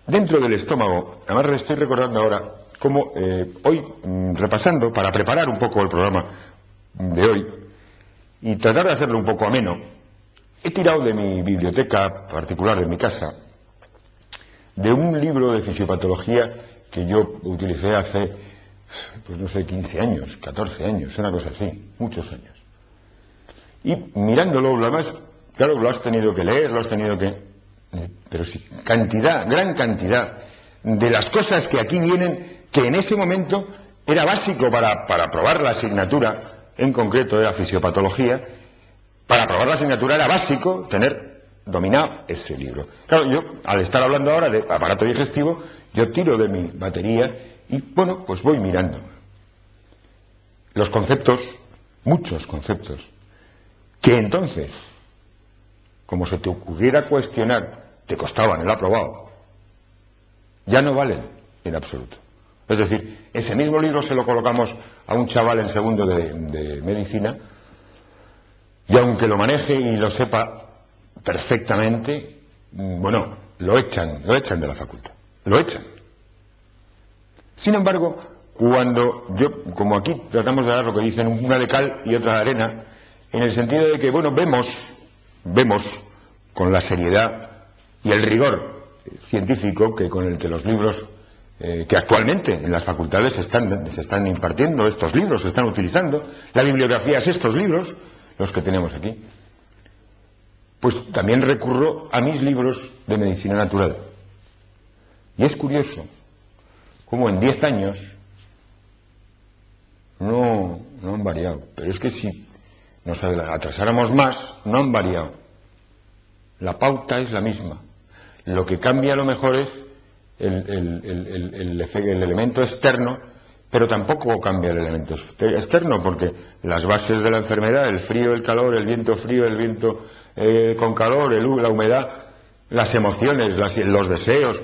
Dentro del estómago, además estoy recordando ahora cómo hoy, repasando, para preparar un poco el programa de hoy y tratar de hacerlo un poco ameno, he tirado de mi biblioteca particular de mi casa, de un libro de fisiopatología que yo utilicé hace, pues no sé, 15 años, 14 años, una cosa así, muchos años. Y mirándolo, además, claro, lo has tenido que leer, lo has tenido que... Pero sí, cantidad, gran cantidad de las cosas que aquí vienen, que en ese momento era básico para aprobar la asignatura, en concreto de la fisiopatología. Para aprobar la asignatura era básico tener dominado ese libro. Claro, yo, al estar hablando ahora de aparato digestivo, yo tiro de mi batería y, bueno, pues voy mirando los conceptos, muchos conceptos, que entonces, como se te ocurriera cuestionar, te costaban el aprobado, ya no valen en absoluto. Es decir, ese mismo libro se lo colocamos a un chaval en segundo de medicina, y aunque lo maneje y lo sepa perfectamente, bueno, lo echan de la facultad, lo echan. Sin embargo, cuando yo, como aquí tratamos de dar lo que dicen, una de cal y otra de arena, en el sentido de que, bueno, vemos con la seriedad y el rigor científico con el que los libros que actualmente en las facultades se están impartiendo, estos libros se están utilizando, la bibliografía es estos libros, los que tenemos aquí, pues también recurro a mis libros de medicina natural. Y es curioso cómo en 10 años no han variado, pero es que si nos atrasáramos más, no han variado. La pauta es la misma. Lo que cambia a lo mejor es el elemento externo, pero tampoco cambia el elemento externo, porque las bases de la enfermedad, el frío, el calor, el viento frío, el viento con calor, la humedad, las emociones, los deseos.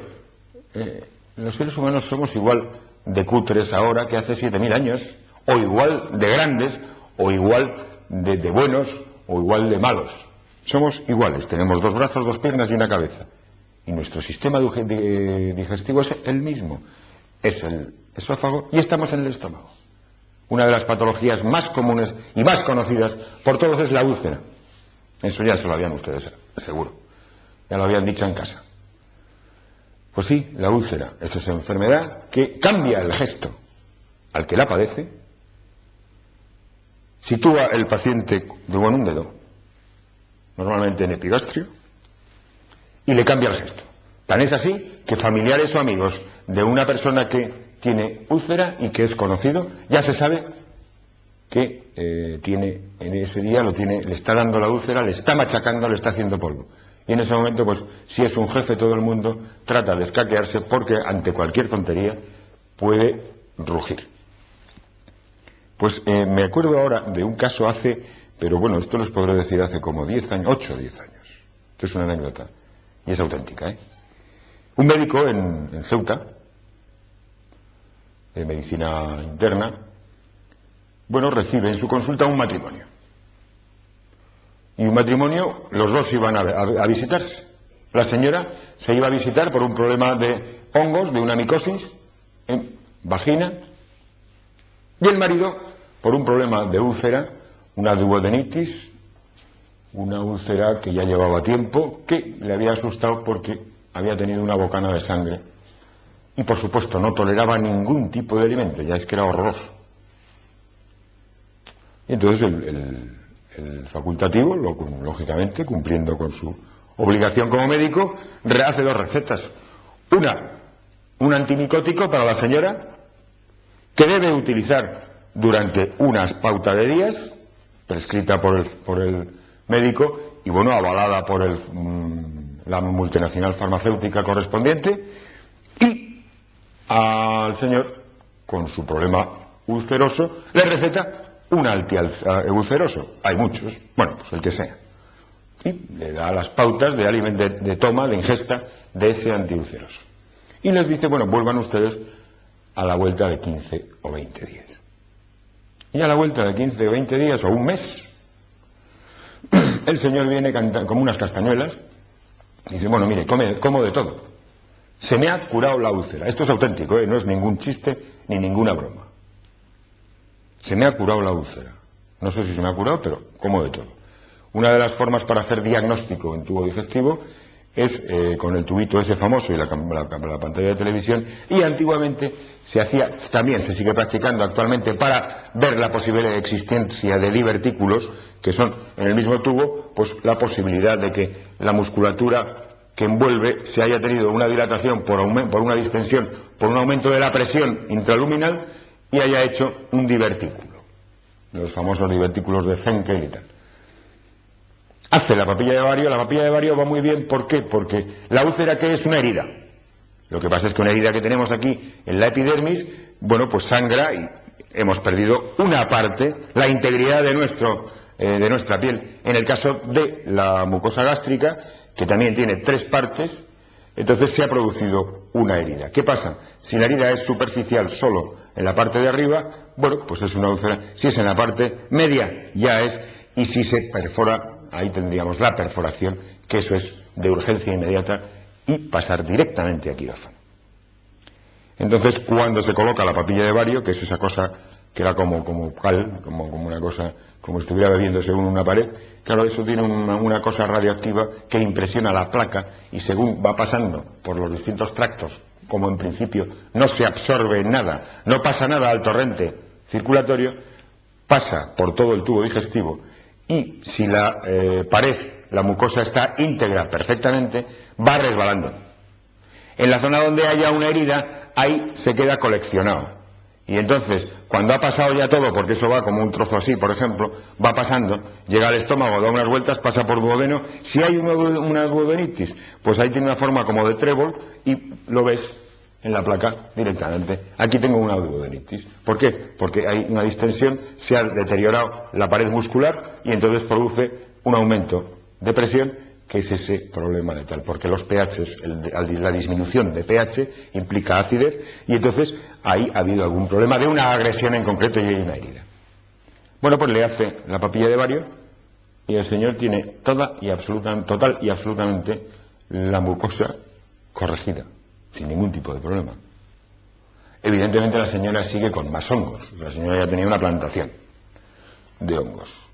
Los seres humanos somos igual de cutres ahora que hace 7.000 años, o igual de grandes, o igual de buenos, o igual de malos. Somos iguales, tenemos 2 brazos, 2 piernas y una cabeza. Y nuestro sistema digestivo es el mismo. Es el esófago y estamos en el estómago. Una de las patologías más comunes y más conocidas por todos es la úlcera. Eso ya se lo habían ustedes, seguro. Ya lo habían dicho en casa. Pues sí, la úlcera es esa enfermedad que cambia el gesto al que la padece, sitúa el paciente de un dedo, normalmente en epigastrio, y le cambia el gesto. Tan es así que familiares o amigos de una persona que tiene úlcera y que es conocido, ya se sabe que tiene, en ese día le está dando la úlcera, le está machacando, le está haciendo polvo. Y en ese momento, pues, si es un jefe, todo el mundo trata de escaquearse porque ante cualquier tontería puede rugir. Pues me acuerdo ahora de un caso pero bueno, esto les podré decir hace como 10 años, 8 o 10 años. Esto es una anécdota. Y es auténtica, ¿eh? Un médico en Ceuta, de medicina interna, bueno, recibe en su consulta un matrimonio. Y un matrimonio, los dos iban a visitarse. La señora se iba a visitar por un problema de hongos, de una micosis en vagina, y el marido por un problema de úlcera, una duodenitis, una úlcera que ya llevaba tiempo, que le había asustado porque había tenido una bocana de sangre. Y por supuesto no toleraba ningún tipo de alimento, ya es que era horroroso. Y entonces el facultativo, lógicamente, cumpliendo con su obligación como médico, hace 2 recetas. Un antimicótico para la señora, que debe utilizar durante unas pautas de días, prescrita por el médico y, bueno, avalada por la multinacional farmacéutica correspondiente, y al señor, con su problema ulceroso, le receta un antiulceroso. Hay muchos, bueno, pues el que sea. Y le da las pautas de toma, de ingesta de ese antiulceroso. Y les dice, bueno, vuelvan ustedes a la vuelta de 15 o 20 días. Y a la vuelta de 15 o 20 días, o un mes, el señor viene como unas castañuelas y dice, bueno, mire, como de todo. Se me ha curado la úlcera. Esto es auténtico, no es ningún chiste ni ninguna broma. Se me ha curado la úlcera. No sé si se me ha curado, pero como de todo. Una de las formas para hacer diagnóstico en tubo digestivo es con el tubito ese famoso y la pantalla de televisión, y antiguamente se hacía, también se sigue practicando actualmente, para ver la posible existencia de divertículos, que son en el mismo tubo, pues la posibilidad de que la musculatura que envuelve se haya tenido una dilatación por una distensión, por un aumento de la presión intraluminal, y haya hecho un divertículo, los famosos divertículos de Zenkel y tal. Hace la papilla de Vario va muy bien. ¿Por qué? Porque la úlcera, ¿qué es? Una herida. Lo que pasa es que una herida que tenemos aquí en la epidermis, bueno, pues sangra y hemos perdido una parte, la integridad de nuestra piel. En el caso de la mucosa gástrica, que también tiene 3 partes, entonces se ha producido una herida. ¿Qué pasa? Si la herida es superficial solo en la parte de arriba, bueno, pues es una úlcera. Si es en la parte media, ya es. Y si se perfora, ahí tendríamos la perforación, que eso es de urgencia inmediata y pasar directamente a quirófano. Entonces, cuando se coloca la papilla de Vario, que es esa cosa que era como una cosa, como estuviera bebiendo según una pared, claro, eso tiene una cosa radioactiva que impresiona la placa, y según va pasando por los distintos tractos, como en principio no se absorbe nada, no pasa nada al torrente circulatorio, pasa por todo el tubo digestivo. Y si la pared, la mucosa está íntegra perfectamente, va resbalando. En la zona donde haya una herida, ahí se queda coleccionado. Y entonces, cuando ha pasado ya todo, porque eso va como un trozo así, por ejemplo, va pasando, llega al estómago, da unas vueltas, pasa por duodeno. Si hay una duodenitis, pues ahí tiene una forma como de trébol y lo ves en la placa directamente. Aquí tengo una duodenitis. ¿Por qué? Porque hay una distensión, se ha deteriorado la pared muscular y entonces produce un aumento de presión, que es ese problema de tal. Porque los pHs, la disminución de pH implica acidez, y entonces ahí ha habido algún problema de una agresión en concreto y hay una herida. Bueno, pues le hace la papilla de Vario y el señor tiene total y absolutamente la mucosa corregida, sin ningún tipo de problema. Evidentemente la señora sigue con más hongos. La señora ya tenía una plantación de hongos.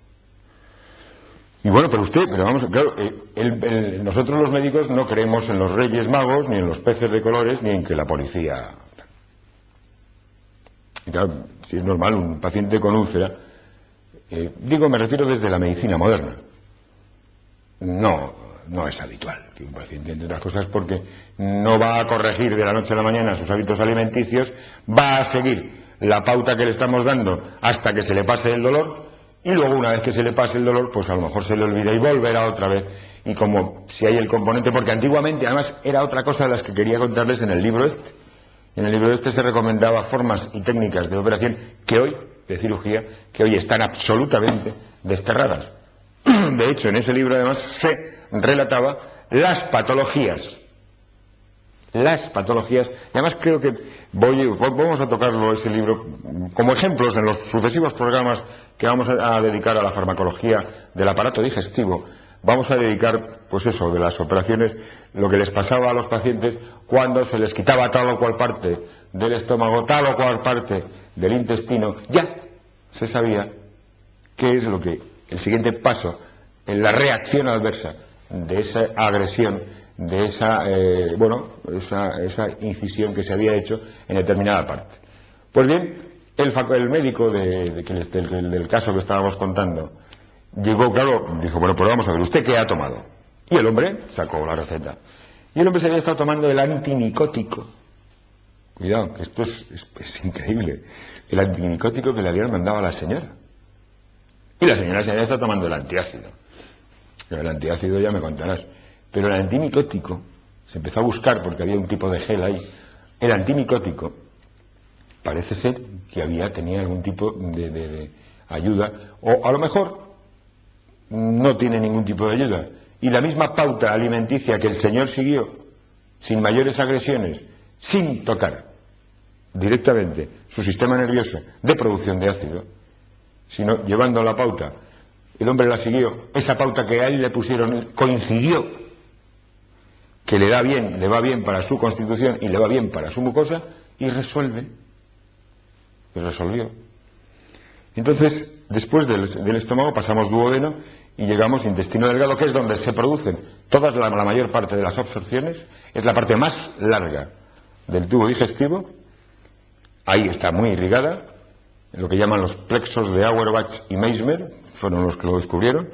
Y bueno, pero vamos, claro, nosotros los médicos no creemos en los Reyes Magos, ni en los peces de colores, ni en que la policía... Y claro, si es normal, un paciente con úlcera, me refiero desde la medicina moderna. No es habitual que un paciente, entre otras cosas, porque no va a corregir de la noche a la mañana sus hábitos alimenticios, va a seguir la pauta que le estamos dando hasta que se le pase el dolor, y luego, una vez que se le pase el dolor, pues a lo mejor se le olvida y volverá otra vez. Y como si hay el componente, porque antiguamente, además, era otra cosa de las que quería contarles en el libro este. En el libro este se recomendaba formas y técnicas de operación de cirugía, que hoy están absolutamente desterradas. De hecho, en ese libro además se relataba las patologías, y además creo que vamos a tocarlo, ese libro, como ejemplos en los sucesivos programas que vamos a dedicar a la farmacología del aparato digestivo. Vamos a dedicar, pues eso, de las operaciones, lo que les pasaba a los pacientes cuando se les quitaba tal o cual parte del estómago, tal o cual parte del intestino. Ya se sabía qué es lo que, el siguiente paso en la reacción adversa de esa agresión, de esa incisión que se había hecho en determinada parte. Pues bien, el médico del caso que estábamos contando llegó, claro, dijo, bueno, pues vamos a ver, ¿usted qué ha tomado? Y el hombre sacó la receta. Y el hombre se había estado tomando el antimicótico. Cuidado, que esto es increíble. El antimicótico que le habían mandado a la señora. Y la señora se había estado tomando el antiácido. Pero el antiácido ya me contarás. Pero el antimicótico se empezó a buscar porque había un tipo de gel ahí. El antimicótico parece ser que tenía algún tipo de ayuda, o a lo mejor no tiene ningún tipo de ayuda. Y la misma pauta alimenticia que el señor siguió, sin mayores agresiones, sin tocar directamente su sistema nervioso de producción de ácido, sino llevando la pauta, el hombre la siguió, esa pauta que a él le pusieron coincidió que le va bien para su constitución y le va bien para su mucosa, y resuelve. Y resolvió. Entonces, después del estómago pasamos duodeno y llegamos a intestino delgado, que es donde se producen la mayor parte de las absorciones, es la parte más larga del tubo digestivo. Ahí está muy irrigada, lo que llaman los plexos de Auerbach y Meissner, fueron los que lo descubrieron.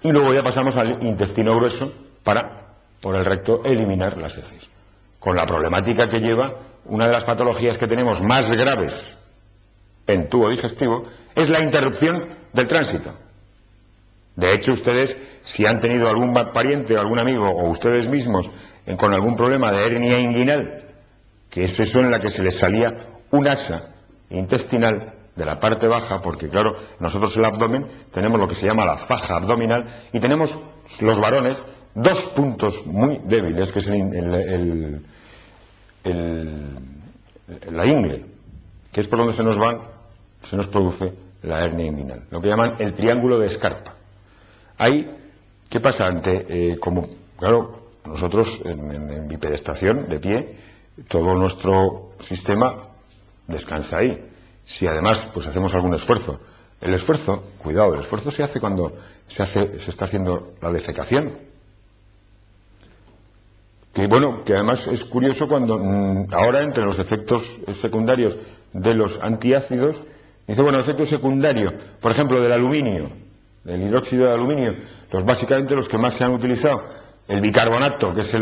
Y luego ya pasamos al intestino grueso para, por el recto, eliminar las heces. Con la problemática que lleva, una de las patologías que tenemos más graves en tubo digestivo es la interrupción del tránsito. De hecho, ustedes, si han tenido algún pariente o algún amigo, o ustedes mismos, con algún problema de hernia inguinal, que es eso en la que se les salía un asa intestinal de la parte baja, porque claro, nosotros el abdomen tenemos lo que se llama la faja abdominal, y tenemos los varones dos puntos muy débiles, que es la ingle, que es por donde se nos produce la hernia inguinal, lo que llaman el triángulo de Scarpa. Ahí, ¿qué pasa? Como, claro, nosotros en bipedestación, de pie, todo nuestro sistema descansa ahí. Si además pues hacemos algún esfuerzo, el esfuerzo se hace cuando se está haciendo la defecación. Que además es curioso cuando ahora, entre los efectos secundarios de los antiácidos, dice, efecto secundario, por ejemplo, del aluminio, del hidróxido de aluminio, básicamente los que más se han utilizado, el bicarbonato, que yo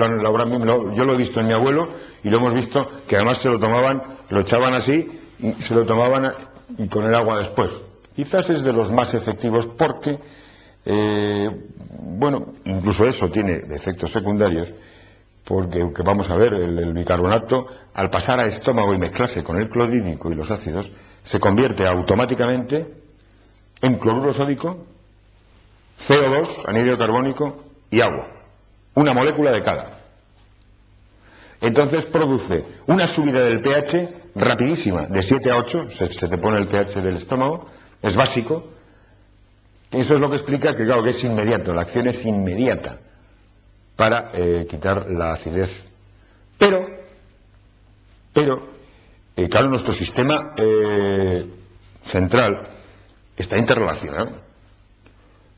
lo he visto en mi abuelo, y lo hemos visto que además se lo tomaban, lo echaban así, y se lo tomaban y con el agua después. Quizás es de los más efectivos porque, incluso eso tiene efectos secundarios, porque vamos a ver, el bicarbonato, al pasar a estómago y mezclarse con el clorhídrico y los ácidos, se convierte automáticamente en cloruro sódico, CO2, anhídrido carbónico y agua. Una molécula de cada. Entonces produce una subida del pH rapidísima, de 7 a 8, se te pone el pH del estómago, es básico. Eso es lo que explica que, claro, que es inmediato, la acción es inmediata para quitar la acidez. Pero, claro, nuestro sistema central está interrelacionado.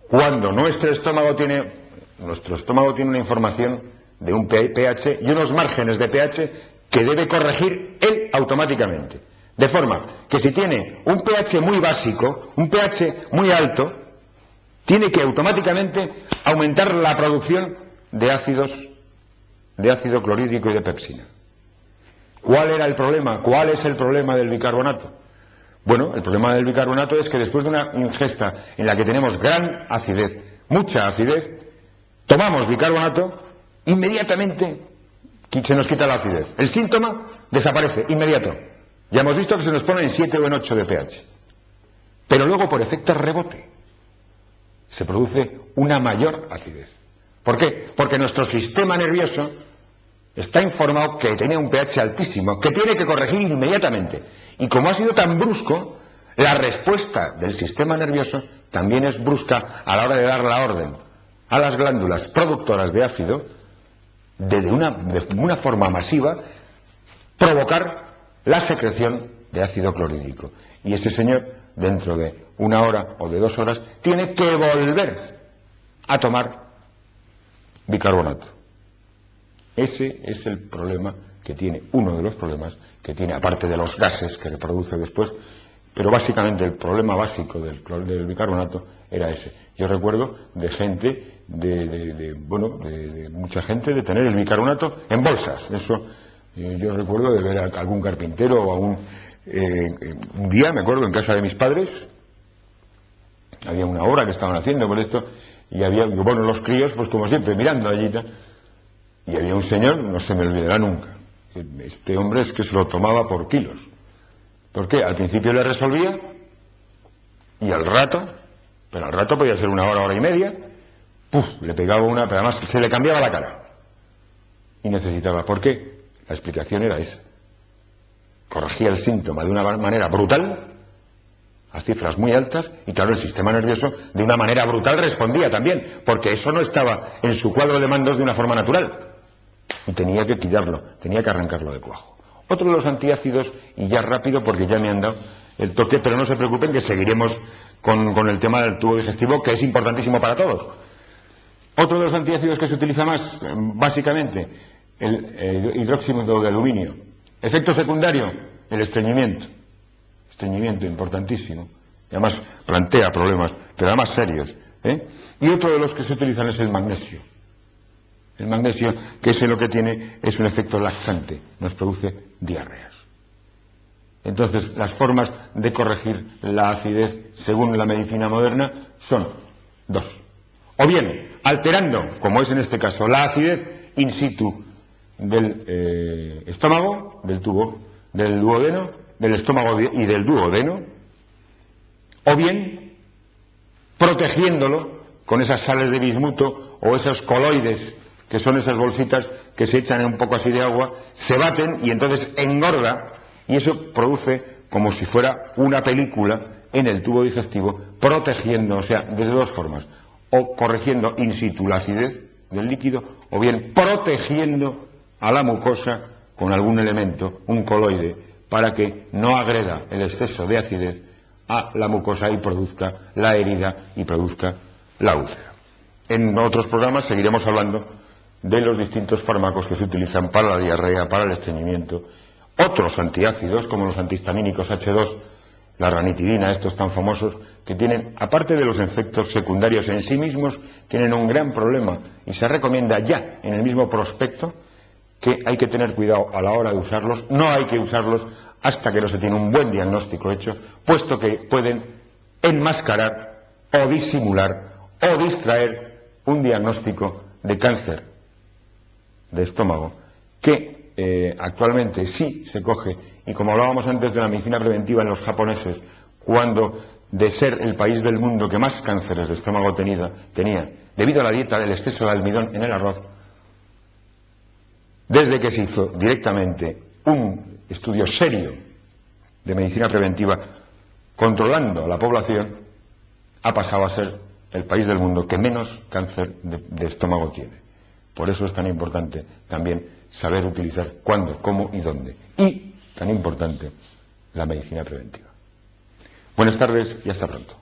Cuando nuestro estómago tiene una información de un pH y unos márgenes de pH que debe corregir él automáticamente. De forma que si tiene un pH muy básico, un pH muy alto, tiene que automáticamente aumentar la producción de ácido clorhídrico y de pepsina. ¿Cuál era el problema? ¿Cuál es el problema del bicarbonato? Bueno, el problema del bicarbonato es que después de una ingesta en la que tenemos gran acidez, mucha acidez, tomamos bicarbonato, inmediatamente se nos quita la acidez. El síntoma desaparece, inmediato. Ya hemos visto que se nos pone en 7 o en 8 de pH. Pero luego, por efecto rebote, se produce una mayor acidez. ¿Por qué? Porque nuestro sistema nervioso está informado que tiene un pH altísimo, que tiene que corregir inmediatamente. Y como ha sido tan brusco, la respuesta del sistema nervioso también es brusca a la hora de dar la orden a las glándulas productoras de ácido de una forma masiva provocar la secreción de ácido clorhídrico. Y ese señor, dentro de 1 hora o de 2 horas, tiene que volver a tomar bicarbonato. Ese es el problema que tiene, uno de los problemas que tiene, aparte de los gases que le produce después, pero básicamente el problema básico del bicarbonato era ese. Yo recuerdo de gente, de mucha gente, de tener el bicarbonato en bolsas. Eso, yo recuerdo de ver a algún carpintero o a un día, me acuerdo, en casa de mis padres, había una obra que estaban haciendo por esto, y había, los críos, pues como siempre, mirando allí, y había un señor, no se me olvidará nunca, este hombre es que se lo tomaba por kilos. ¿Por qué? Al principio le resolvía, y al rato podía ser 1 hora, 1 hora y media, le pegaba pero además se le cambiaba la cara. Y necesitaba, ¿por qué? La explicación era esa. Corregía el síntoma de una manera brutal, a cifras muy altas, y claro, el sistema nervioso de una manera brutal respondía también, porque eso no estaba en su cuadro de mandos de una forma natural, y tenía que quitarlo, tenía que arrancarlo de cuajo. Otro de los antiácidos, y ya rápido porque ya me han dado el toque, pero no se preocupen que seguiremos con el tema del tubo digestivo, que es importantísimo para todos. Otro de los antiácidos que se utiliza más, básicamente, el hidróxido de aluminio. Efecto secundario, el estreñimiento. Estreñimiento importantísimo. Y además plantea problemas, pero además serios. Y otro de los que se utilizan es el magnesio. El magnesio, que es lo que tiene, es un efecto laxante, nos produce diarreas. Entonces, las formas de corregir la acidez, según la medicina moderna, son dos. O bien, alterando, como es en este caso, la acidez in situ del estómago, del tubo, del duodeno, del estómago y del duodeno, o bien, protegiéndolo con esas sales de bismuto o esos coloides, que son esas bolsitas que se echan un poco así de agua, se baten y entonces engorda, y eso produce como si fuera una película en el tubo digestivo, protegiendo, o sea, desde dos formas, o corrigiendo in situ la acidez del líquido, o bien protegiendo a la mucosa con algún elemento, un coloide, para que no agreda el exceso de acidez a la mucosa y produzca la herida y produzca la úlcera. En otros programas seguiremos hablando de los distintos fármacos que se utilizan para la diarrea, para el estreñimiento, otros antiácidos como los antihistamínicos H2, la ranitidina, estos tan famosos, que tienen, aparte de los efectos secundarios en sí mismos, tienen un gran problema, y se recomienda ya en el mismo prospecto que hay que tener cuidado a la hora de usarlos. No hay que usarlos hasta que no se tiene un buen diagnóstico hecho, puesto que pueden enmascarar o disimular o distraer un diagnóstico de cáncer de estómago que actualmente sí se coge, y como hablábamos antes de la medicina preventiva en los japoneses, cuando de ser el país del mundo que más cánceres de estómago tenía, debido a la dieta del exceso de almidón en el arroz, desde que se hizo directamente un estudio serio de medicina preventiva controlando a la población, ha pasado a ser el país del mundo que menos cáncer de estómago tiene. Por eso es tan importante también saber utilizar cuándo, cómo y dónde. Y tan importante la medicina preventiva. Buenas tardes y hasta pronto.